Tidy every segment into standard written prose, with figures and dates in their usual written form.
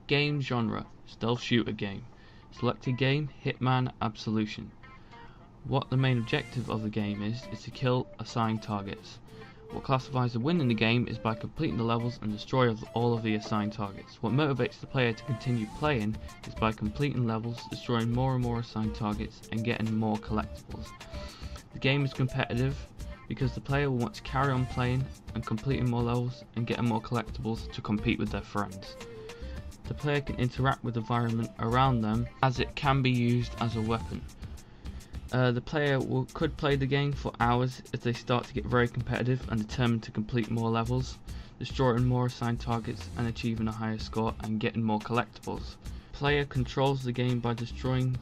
Game genre, stealth shooter game. Selected game, Hitman Absolution. What the main objective of the game is to kill assigned targets. What classifies a win in the game is by completing the levels and destroy all of the assigned targets. What motivates the player to continue playing is by completing levels, destroying more and more assigned targets, and getting more collectibles. The game is competitive because the player will want to carry on playing and completing more levels and getting more collectibles to compete with their friends. The player can interact with the environment around them as it can be used as a weapon. The player could play the game for hours if they start to get very competitive and determined to complete more levels, destroying more assigned targets and achieving a higher score and getting more collectibles. The player controls the game by destroying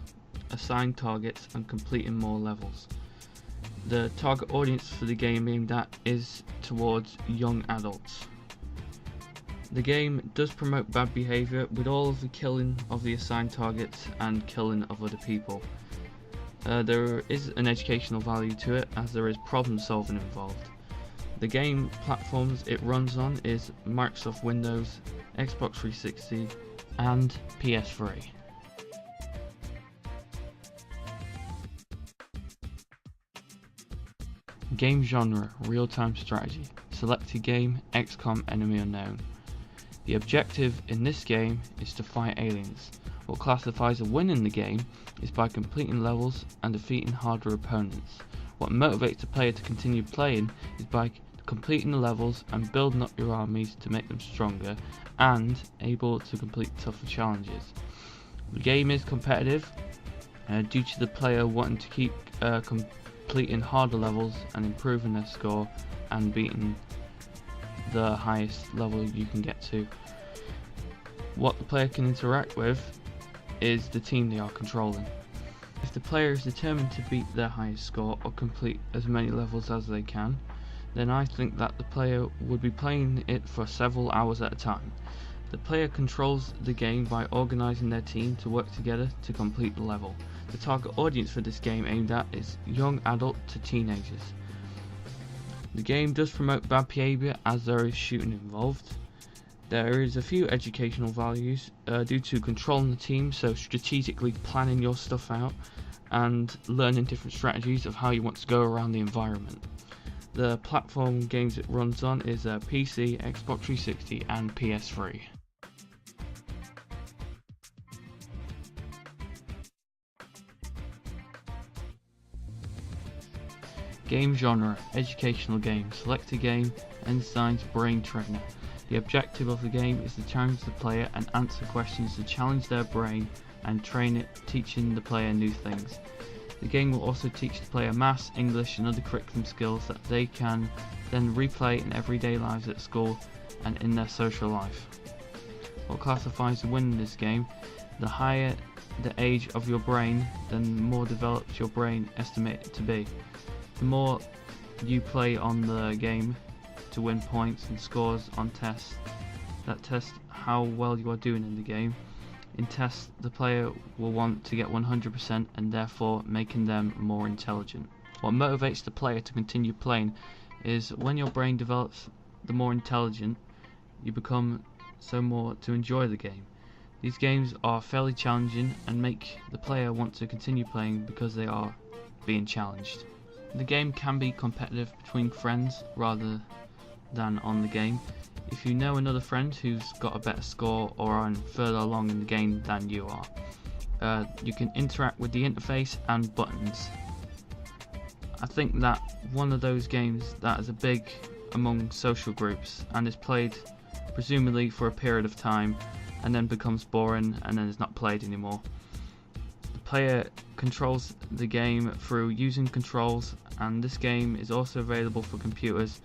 assigned targets and completing more levels. The target audience for the game aimed at is towards young adults. The game does promote bad behaviour with all of the killing of the assigned targets and killing of other people. There is an educational value to it as there is problem solving involved. The game platforms it runs on is Microsoft Windows, Xbox 360 and PS3. Game genre, real-time strategy. Selected game, XCOM Enemy Unknown. The objective in this game is to fight aliens. What classifies a win in the game is by completing levels and defeating harder opponents. What motivates the player to continue playing is by completing the levels and building up your armies to make them stronger and able to complete tougher challenges. The game is competitive due to the player wanting to keep completing harder levels and improving their score and beating the highest level you can get to. What the player can interact with is the team they are controlling. If the player is determined to beat their highest score or complete as many levels as they can, then I think that the player would be playing it for several hours at a time. The player controls the game by organising their team to work together to complete the level. The target audience for this game aimed at is young adult to teenagers. The game does promote bad behaviour as there is shooting involved. There is a few educational values due to controlling the team, so strategically planning your stuff out and learning different strategies of how you want to go around the environment. The platform games it runs on is PC, Xbox 360 and PS3. Game genre, educational game. Select a game, Einstein's Brain Trainer. The objective of the game is to challenge the player and answer questions to challenge their brain and train it, teaching the player new things. The game will also teach the player maths, English and other curriculum skills that they can then replay in everyday lives at school and in their social life. What classifies the win in this game? The higher the age of your brain, then the more developed your brain estimated to be. The more you play on the game to win points and scores on tests that test how well you are doing in the game. In tests, the player will want to get 100% and therefore making them more intelligent. What motivates the player to continue playing is when your brain develops, the more intelligent you become, so more to enjoy the game. These games are fairly challenging and make the player want to continue playing because they are being challenged. The game can be competitive between friends rather than on the game. If you know another friend who's got a better score or are further along in the game than you are, you can interact with the interface and buttons. I think that one of those games that is a big among social groups and is played presumably for a period of time and then becomes boring and then is not played anymore. The player controls the game through using controls, and this game is also available for computers,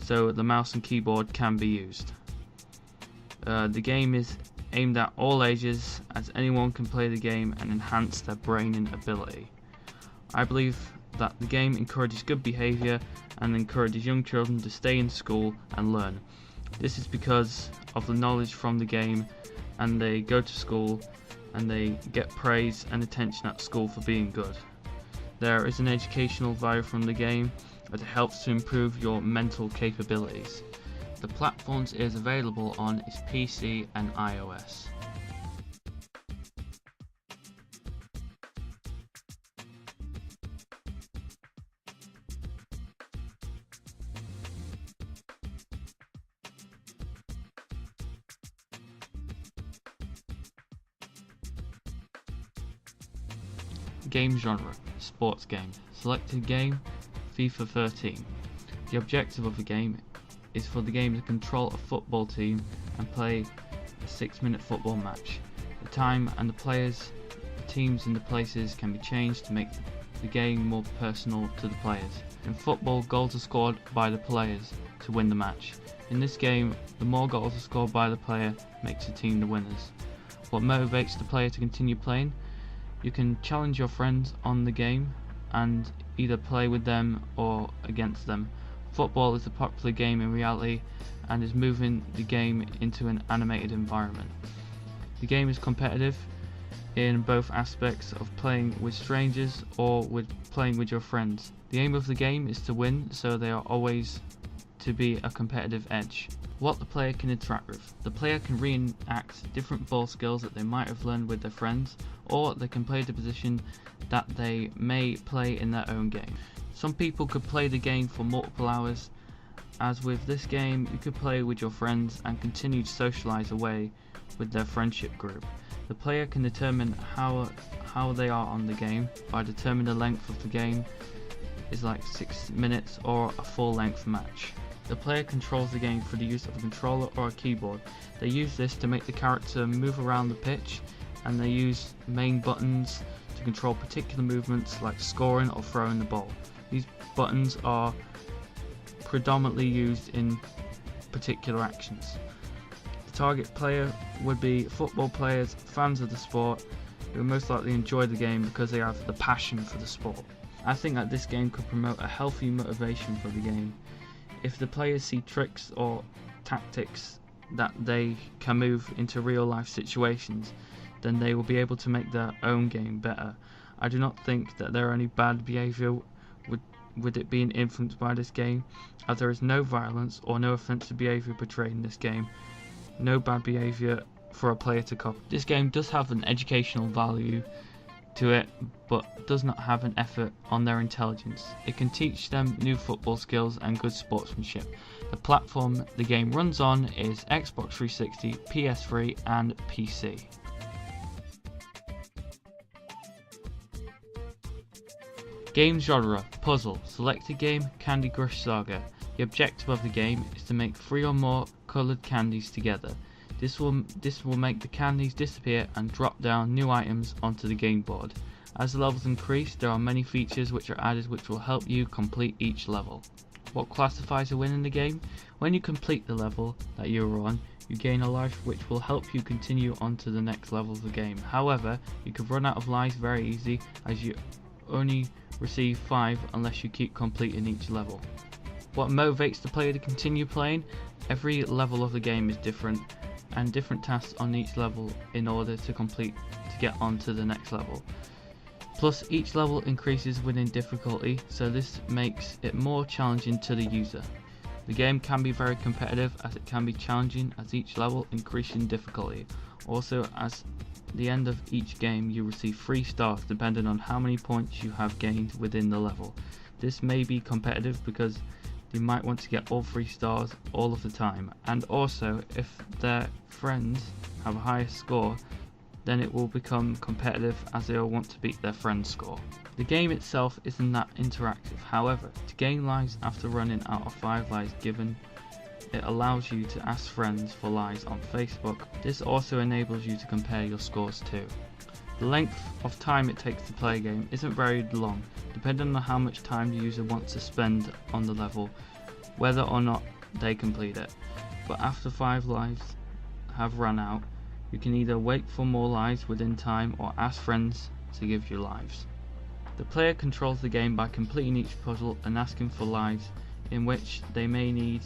so the mouse and keyboard can be used. The game is aimed at all ages, as anyone can play the game and enhance their braining ability. I believe that the game encourages good behaviour and encourages young children to stay in school and learn. This is because of the knowledge from the game, and they go to school and they get praise and attention at school for being good. There is an educational value from the game, as it helps to improve your mental capabilities. The platforms it is available on is PC and iOS. Game genre: sports game. Selected game: FIFA 13. The objective of the game is for the game to control a football team and play a 6-minute football match. The time and the players, the teams and the places can be changed to make the game more personal to the players. In football, goals are scored by the players to win the match. In this game, the more goals are scored by the player makes the team the winners. What motivates the player to continue playing? You can challenge your friends on the game and either play with them or against them. Football is a popular game in reality and is moving the game into an animated environment. The game is competitive in both aspects of playing with strangers or with playing with your friends. The aim of the game is to win, so there are always to be a competitive edge. What the player can interact with. The player can reenact different ball skills that they might have learned with their friends, or they can play the position that they may play in their own game. Some people could play the game for multiple hours. As with this game, you could play with your friends and continue to socialise away with their friendship group. The player can determine how they are on the game by determining the length of the game is like 6 minutes or a full length match. The player controls the game through the use of a controller or a keyboard. They use this to make the character move around the pitch, and they use main buttons to control particular movements like scoring or throwing the ball. These buttons are predominantly used in particular actions. The target player would be football players, fans of the sport, who most likely enjoy the game because they have the passion for the sport. I think that this game could promote a healthy motivation for the game. If the players see tricks or tactics that they can move into real life situations, then they will be able to make their own game better. I do not think that there are any bad behaviour with it being influenced by this game, as there is no violence or no offensive behaviour portrayed in this game. No bad behaviour for a player to copy. This game does have an educational value to it, but does not have an effort on their intelligence. It can teach them new football skills and good sportsmanship. The platform the game runs on is Xbox 360, PS3 and PC. Game genre: puzzle. Selected game: Candy Crush Saga. The objective of the game is to make 3 or more coloured candies together. This will make the candies disappear and drop down new items onto the game board. As the levels increase, there are many features which are added which will help you complete each level. What classifies a win in the game? When you complete the level that you are on, you gain a life which will help you continue on to the next level of the game. However, you could run out of lives very easy, as you only receive 5 unless you keep completing each level. What motivates the player to continue playing? Every level of the game is different, and different tasks on each level in order to get on to the next level. Plus, each level increases within difficulty, so this makes it more challenging to the user. The game can be very competitive, as it can be challenging as each level increases in difficulty. Also, as the end of each game, you receive 3 stars depending on how many points you have gained within the level. This may be competitive because you might want to get all 3 stars all of the time, and also if their friends have a higher score, then it will become competitive as they will want to beat their friend's score. The game itself isn't that interactive. However, to gain lives after running out of 5 lives given, it allows you to ask friends for lives on Facebook. This also enables you to compare your scores too. The length of time it takes to play a game isn't very long, depending on how much time the user wants to spend on the level, whether or not they complete it. But after 5 lives have run out, you can either wait for more lives within time or ask friends to give you lives. The player controls the game by completing each puzzle and asking for lives, in which they may need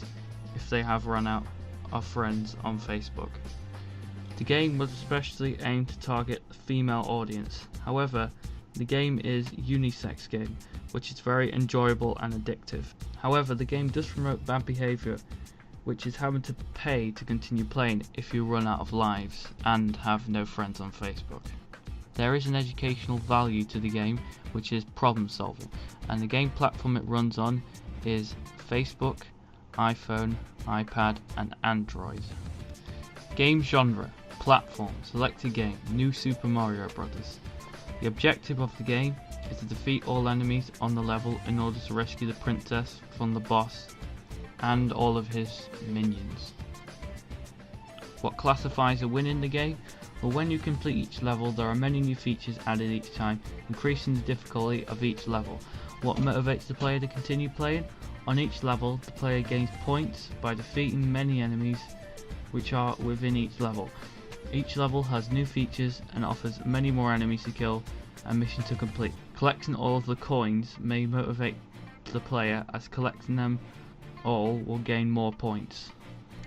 if they have run out of friends on Facebook. The game was especially aimed to target the female audience. However, the game is a unisex game, which is very enjoyable and addictive. However, the game does promote bad behaviour which is having to pay to continue playing if you run out of lives and have no friends on Facebook. There is an educational value to the game, which is problem solving, and the game platform it runs on is Facebook, iPhone, iPad and Android. Game genre: platform, select a game, New Super Mario Bros. The objective of the game is to defeat all enemies on the level in order to rescue the princess from the boss and all of his minions. What classifies a win in the game? Well, when you complete each level, there are many new features added each time, increasing the difficulty of each level. What motivates the player to continue playing? On each level, the player gains points by defeating many enemies which are within each level. Each level has new features and offers many more enemies to kill and missions to complete. Collecting all of the coins may motivate the player, as collecting them all will gain more points.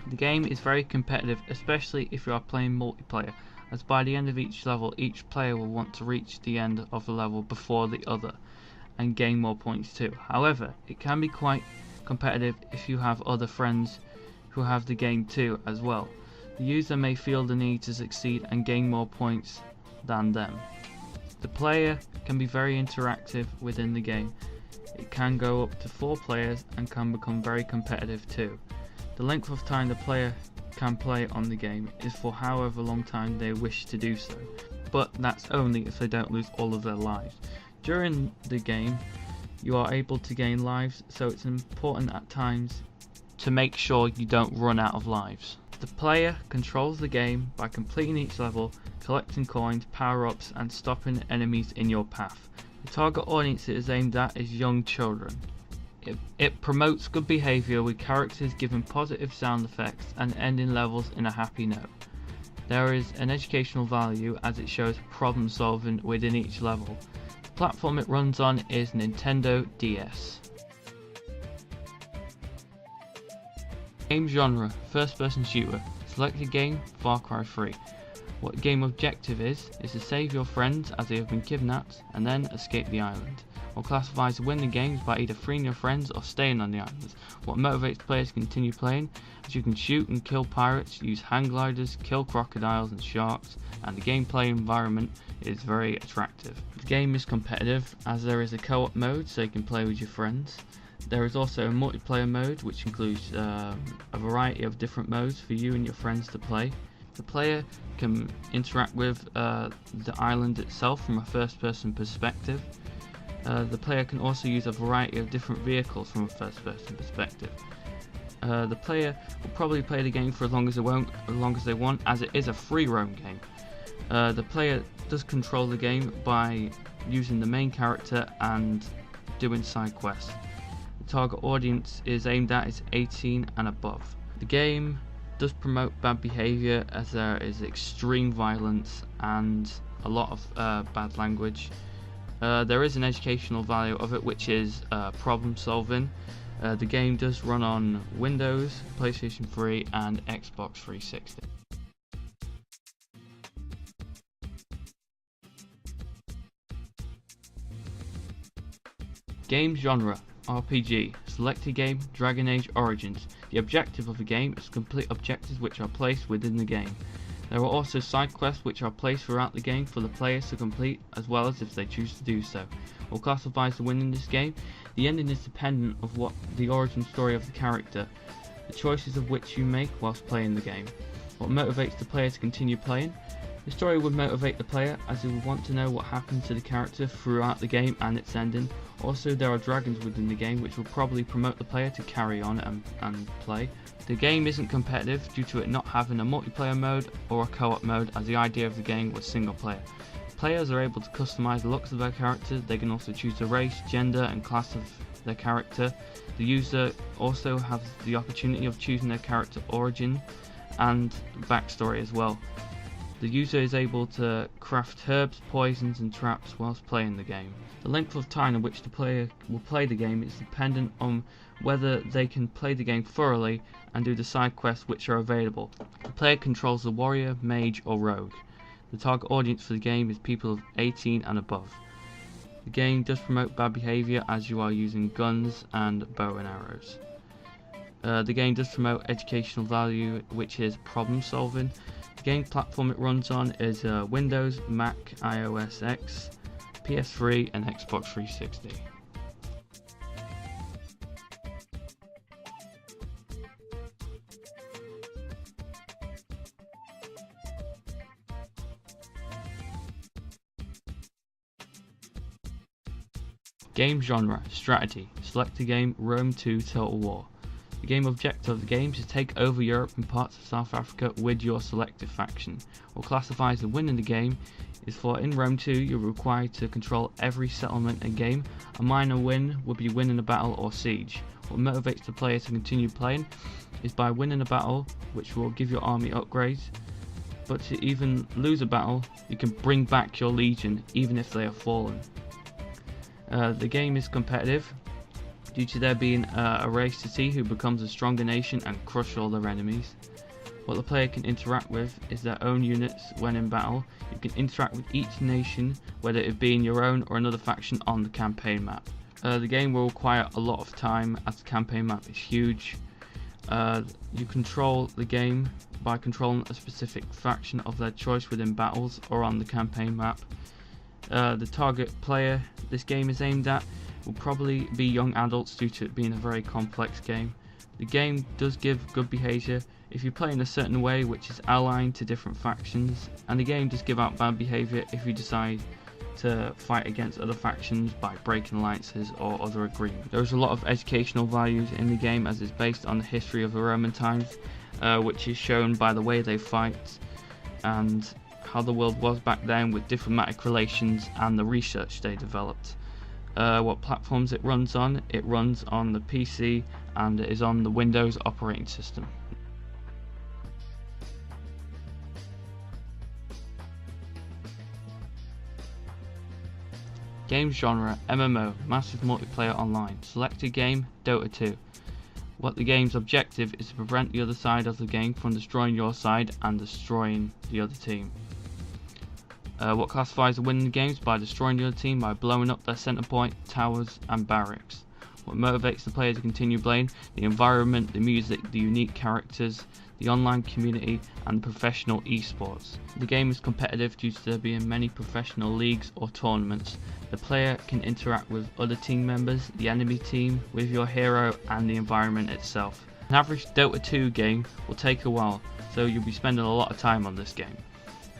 The game is very competitive, especially if you are playing multiplayer, as by the end of each level, each player will want to reach the end of the level before the other and gain more points too. However, it can be quite competitive if you have other friends who have the game too as well. The user may feel the need to succeed and gain more points than them. The player can be very interactive within the game. It can go up to 4 players and can become very competitive too. The length of time the player can play on the game is for however long time they wish to do so, but that's only if they don't lose all of their lives. During the game, you are able to gain lives, so it's important at times to make sure you don't run out of lives. The player controls the game by completing each level, collecting coins, power-ups and stopping enemies in your path. The target audience it is aimed at is young children. It promotes good behaviour with characters giving positive sound effects and ending levels in a happy note. There is an educational value as it shows problem solving within each level. The platform it runs on is Nintendo DS. Game genre: first person shooter. Select a game: Far Cry 3. What the game objective is to save your friends as they have been kidnapped and then escape the island. What classifies to win the game is by either freeing your friends or staying on the island. What motivates players to continue playing is you can shoot and kill pirates, use hang gliders, kill crocodiles and sharks, and the gameplay environment is very attractive. The game is competitive as there is a co-op mode so you can play with your friends. There is also a multiplayer mode which includes a variety of different modes for you and your friends to play. The player can interact with the island itself from a first person perspective. The player can also use a variety of different vehicles from a first person perspective. The player will probably play the game for as long as they want, as it is a free roam game. The player does control the game by using the main character and doing side quests. The target audience is aimed at is 18 and above. The game does promote bad behaviour as there is extreme violence and a lot of bad language. There is an educational value of it, which is problem solving. The game does run on Windows, PlayStation 3 and Xbox 360. Game genre: RPG. Select a game: Dragon Age Origins. The objective of the game is to complete objectives which are placed within the game. There are also side quests which are placed throughout the game for the players to complete, as well as if they choose to do so. What classifies the win in this game? The ending is dependent of what the origin story of the character, the choices of which you make whilst playing the game. What motivates the player to continue playing? The story would motivate the player as he would want to know what happened to the character throughout the game and its ending. Also, there are dragons within the game which will probably promote the player to carry on and play. The game isn't competitive due to it not having a multiplayer mode or a co-op mode, as the idea of the game was single player. Players are able to customize the looks of their characters. They can also choose the race, gender and class of their character. The user also has the opportunity of choosing their character origin and backstory as well. The user is able to craft herbs, poisons and traps whilst playing the game. The length of time in which the player will play the game is dependent on whether they can play the game thoroughly and do the side quests which are available. The player controls the warrior, mage or rogue. The target audience for the game is people of 18 and above. The game does promote bad behaviour as you are using guns and bow and arrows. The game does promote educational value, which is problem solving. The game platform it runs on is Windows, Mac, iOS X, PS3 and Xbox 360. Game genre, strategy. Select a game, Rome 2 Total War. The game objective of the game is to take over Europe and parts of South Africa with your selected faction. What classifies the win in the game is for in Rome 2 you're required to control every settlement and game. A minor win would be winning a battle or siege. What motivates the player to continue playing is by winning a battle, which will give your army upgrades. But to even lose a battle, you can bring back your legion even if they have fallen. The game is competitive due to there being a race to see who becomes a stronger nation and crush all their enemies. What the player can interact with is their own units when in battle. You can interact with each nation, whether it be in your own or another faction on the campaign map. The game will require a lot of time as the campaign map is huge. You control the game by controlling a specific faction of their choice within battles or on the campaign map. The target player this game is aimed at will probably be young adults due to it being a very complex game. The game does give good behaviour if you play in a certain way which is aligned to different factions, and the game does give out bad behaviour if you decide to fight against other factions by breaking alliances or other agreements. There is a lot of educational values in the game as it's based on the history of the Roman times, which is shown by the way they fight and how the world was back then with diplomatic relations and the research they developed. What platforms it runs on the PC and it is on the Windows operating system. Game genre, MMO, Massive Multiplayer Online. Selected game, Dota 2. What the game's objective is to prevent the other side of the game from destroying your side and destroying the other team. What classifies the win in the game is by destroying the other team by blowing up their center point, towers and barracks. What motivates the player to continue playing? The environment, the music, the unique characters, the online community and the professional esports. The game is competitive due to there being many professional leagues or tournaments. The player can interact with other team members, the enemy team, with your hero and the environment itself. An average Dota 2 game will take a while, so you'll be spending a lot of time on this game.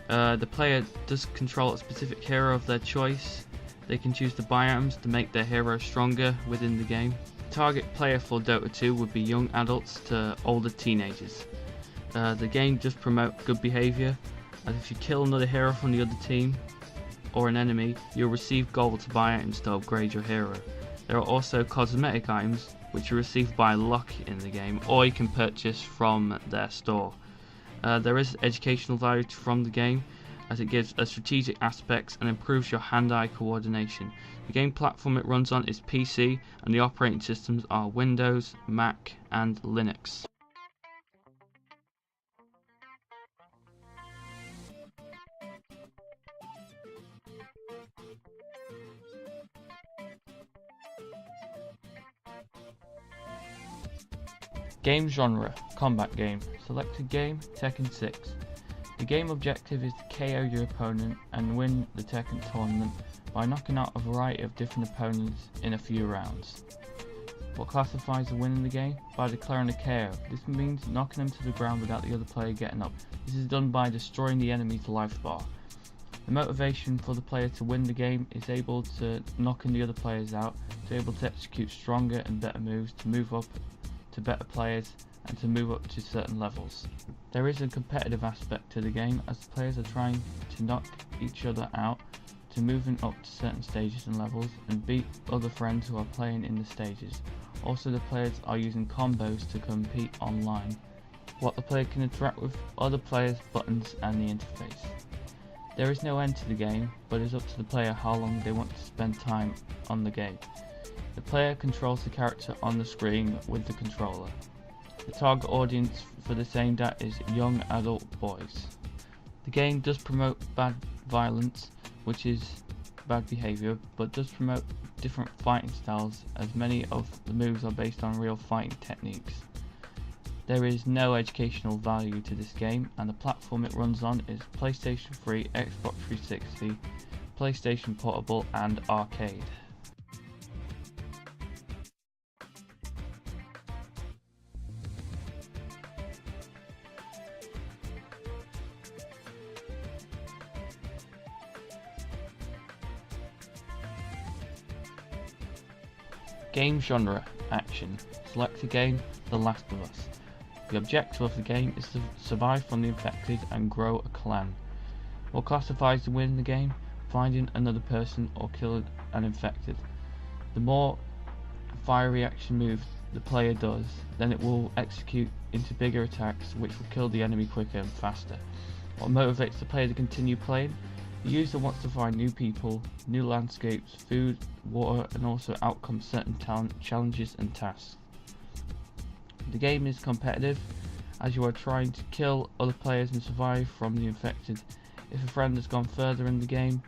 The player does control a specific hero of their choice. They can choose to buy items to make their hero stronger within the game. The target player for Dota 2 would be young adults to older teenagers. The game does promote good behaviour, as if you kill another hero from the other team or an enemy, you'll receive gold to buy items to upgrade your hero. There are also cosmetic items which are received by luck in the game, or you can purchase from their store. There is educational value from the game, as it gives a strategic aspects and improves your hand-eye coordination. The game platform it runs on is PC and the operating systems are Windows, Mac and Linux. Game genre, combat game. Selected game, Tekken 6. The game objective is to KO your opponent and win the Tekken tournament by knocking out a variety of different opponents in a few rounds. What classifies a win in the game? By declaring a KO. This means knocking them to the ground without the other player getting up. This is done by destroying the enemy's life bar. The motivation for the player to win the game is able to knocking the other players out, to be able to execute stronger and better moves, to move up to better players and to move up to certain levels. There is a competitive aspect to the game as the players are trying to knock each other out, to moving up to certain stages and levels and beat other friends who are playing in the stages. Also the players are using combos to compete online. What the player can interact with other players, buttons and the interface. There is no end to the game, but it is up to the player how long they want to spend time on the game. The player controls the character on the screen with the controller. The target audience for this aimed at is young adult boys. The game does promote bad violence, which is bad behaviour, but does promote different fighting styles as many of the moves are based on real fighting techniques. There is no educational value to this game, and the platform it runs on is PlayStation 3, Xbox 360, PlayStation Portable and Arcade. Game genre: action. Select a game: The Last of Us. The objective of the game is to survive from the infected and grow a clan. What classifies the win in the game? Finding another person or killing an infected. The more fiery action moves the player does, then it will execute into bigger attacks which will kill the enemy quicker and faster. What motivates the player to continue playing? The user wants to find new people, new landscapes, food, water, and also outcome certain challenges and tasks. The game is competitive, as you are trying to kill other players and survive from the infected. If a friend has gone further in the game,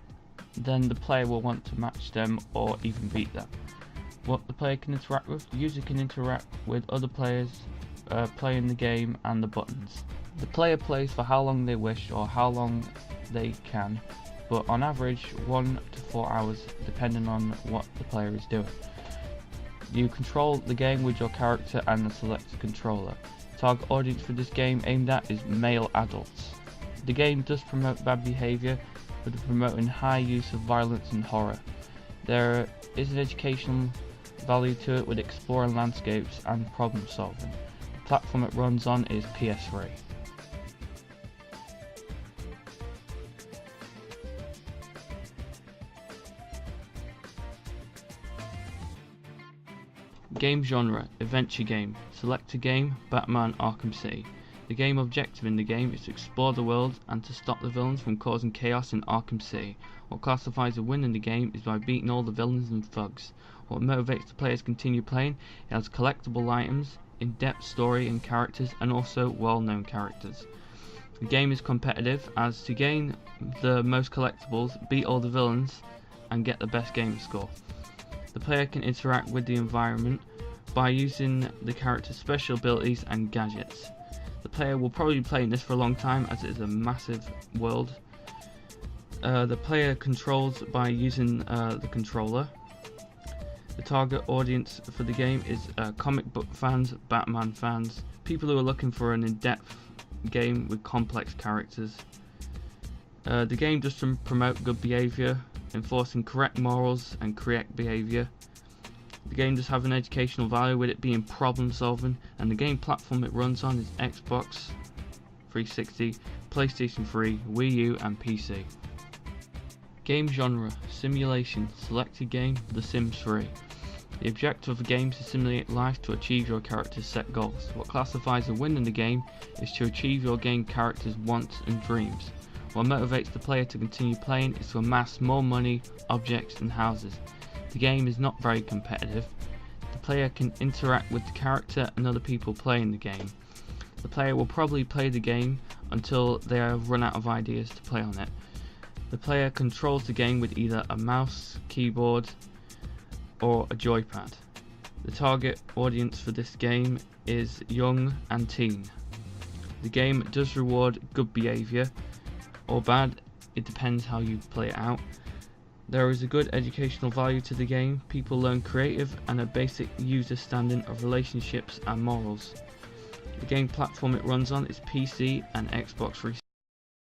then the player will want to match them or even beat them. What the player can interact with: the user can interact with other players playing the game and the buttons. The player plays for how long they wish or how long they can, but on average 1 to 4 hours depending on what the player is doing. You control the game with your character and the selected controller. Target audience for this game aimed at is male adults. The game does promote bad behaviour, but promoting high use of violence and horror. There is an educational value to it with exploring landscapes and problem solving. The platform it runs on is PS3. Game genre: adventure game. Select a game: Batman Arkham City. The game objective in the game is to explore the world and to stop the villains from causing chaos in Arkham City. What classifies a win in the game is by beating all the villains and thugs. What motivates the players to continue playing? It has collectible items, in-depth story and characters, and also well-known characters. The game is competitive, as to gain the most collectibles, beat all the villains, and get the best game score. The player can interact with the environment by using the character's special abilities and gadgets. The player will probably be playing this for a long time, as it is a massive world. The player controls by using the controller. The target audience for the game is comic book fans, Batman fans, people who are looking for an in-depth game with complex characters. The game does promote good behaviour, enforcing correct morals and correct behaviour. The game does have an educational value with it being problem solving, and the game platform it runs on is Xbox 360, PlayStation 3, Wii U and PC. Game genre: simulation. Select a game: The Sims 3. The objective of the game is to simulate life to achieve your character's set goals. What classifies a win in the game is to achieve your game character's wants and dreams. What motivates the player to continue playing is to amass more money, objects and houses. The game is not very competitive. The player can interact with the character and other people playing the game. The player will probably play the game until they have run out of ideas to play on it. The player controls the game with either a mouse, keyboard or a joypad. The target audience for this game is young and teen. The game does reward good behaviour or bad, it depends how you play it out. There is a good educational value to the game. People learn creative and a basic user standing of relationships and morals. The game platform it runs on is PC and Xbox 360.